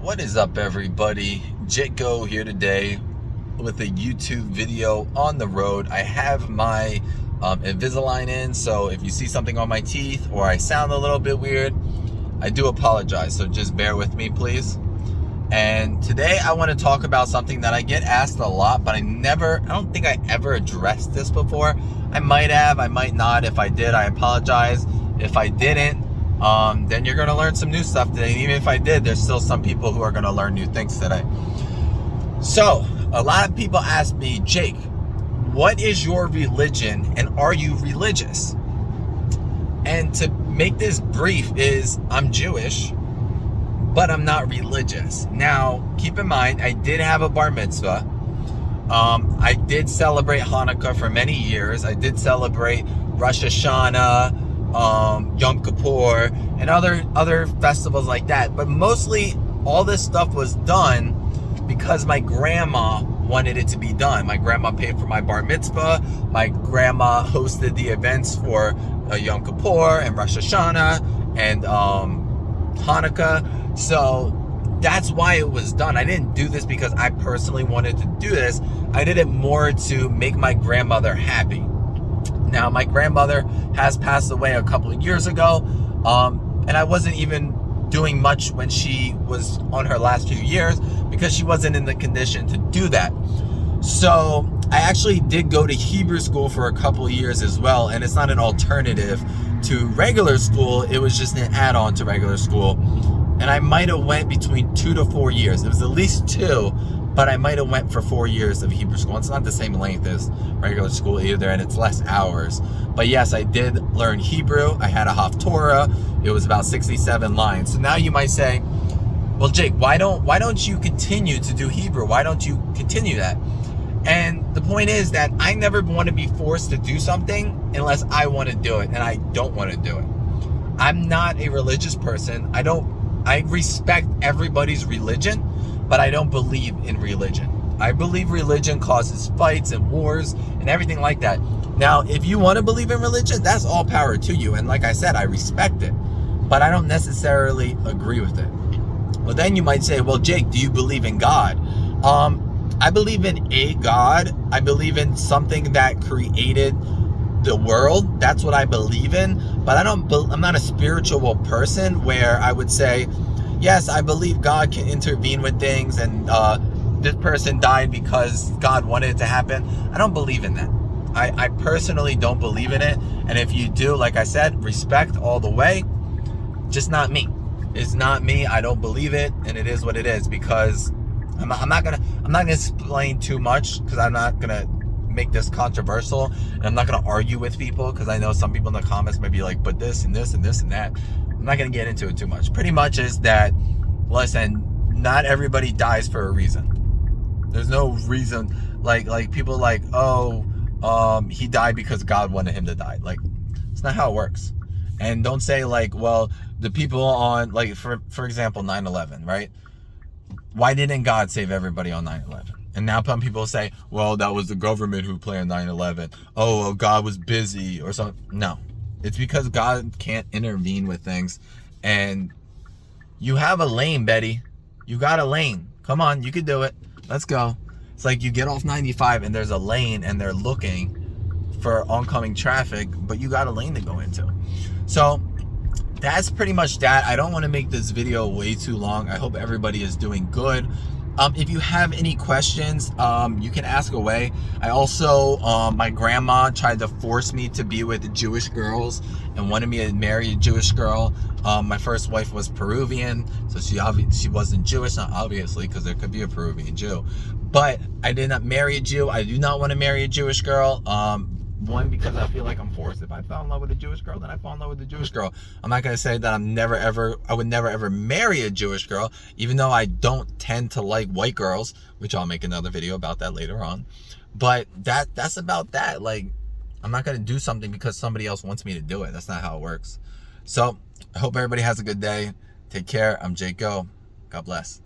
What is up, everybody? Jitgo here today with a YouTube video on the road. I have my Invisalign in, so if you see something on my teeth or I sound a little bit weird, I do apologize, so just bear with me, please. And today I want to talk about something that I get asked a lot, but I don't think I ever addressed this before. I might have, I might not. If I did, I apologize. If I didn't, then you're going to learn some new stuff today. And even if I did, there's still some people who are going to learn new things today. So, a lot of people ask me, Jake, what is your religion and are you religious? And to make this brief is, I'm Jewish, but I'm not religious. Now, keep in mind, I did have a bar mitzvah. I did celebrate Hanukkah for many years. I did celebrate Rosh Hashanah, Yom Kippur, and other festivals like that. But mostly, all this stuff was done because my grandma wanted it to be done. My grandma paid for my bar mitzvah. My grandma hosted the events for Yom Kippur and Rosh Hashanah and Hanukkah. So that's why it was done. I didn't do this because I personally wanted to do this. I did it more to make my grandmother happy. Now, my grandmother has passed away a couple of years ago, and I wasn't even doing much when she was on her last few years because she wasn't in the condition to do that. So I actually did go to Hebrew school for a couple of years as well, and it's not an alternative to regular school. It was just an add-on to regular school. And I might have went between 2 to 4 years. It was at least 2, but I might have went for 4 years of Hebrew school. It's not the same length as regular school either, and it's less hours. But yes, I did learn Hebrew. I had a Haftorah. It was about 67 lines. So now you might say, well, Jake, why don't you continue to do Hebrew? Why don't you continue that? And the point is that I never want to be forced to do something unless I want to do it, and I don't want to do it. I'm not a religious person. I respect everybody's religion, but I don't believe in religion. I believe religion causes fights and wars and everything like that. Now, if you want to believe in religion, that's all power to you. And like I said, I respect it, but I don't necessarily agree with it. Well, then you might say, well, Jake, do you believe in God? I believe in a God. I believe in something that created the world. That's what I believe in. But I'm not a spiritual person where I would say, yes, I believe God can intervene with things and this person died because God wanted it to happen. I don't believe in that. I personally don't believe in it. And if you do, like I said, respect all the way. Just not me. It's not me. I don't believe it, and it is what it is. Because I'm not gonna explain too much because I'm not gonna make this controversial, and I'm not going to argue with people because I know some people in the comments might be like, but this and this and this and that. I'm not going to get into it too much. Pretty much is that, listen, not everybody dies for a reason. There's no reason, like people like, he died because God wanted him to die. Like, it's not how it works. And don't say like, well, the people on, like, for example, 9/11, right? Why didn't God save everybody on 9/11? And now some people say, well, that was the government who planned 9/11. Oh, well, God was busy or something. No, it's because God can't intervene with things. And you have a lane, Betty. You got a lane. Come on, you can do it. Let's go. It's like you get off 95 and there's a lane and they're looking for oncoming traffic, but you got a lane to go into. So that's pretty much that. I don't want to make this video way too long. I hope everybody is doing good. If you have any questions, you can ask away. I also, my grandma tried to force me to be with Jewish girls and wanted me to marry a Jewish girl. My first wife was Peruvian, so she wasn't Jewish, not obviously, because there could be a Peruvian Jew. But I did not marry a Jew. I do not want to marry a Jewish girl. One, because I feel like I'm forced. If I fell in love with a Jewish girl, then I fall in love with a Jewish girl. I'm not going to say that I would never ever marry a Jewish girl, even though I don't tend to like white girls, which I'll make another video about that later on. But that's about that. Like, I'm not going to do something because somebody else wants me to do it. That's not how it works. So I hope everybody has a good day. Take care. I'm Jake Go. God bless.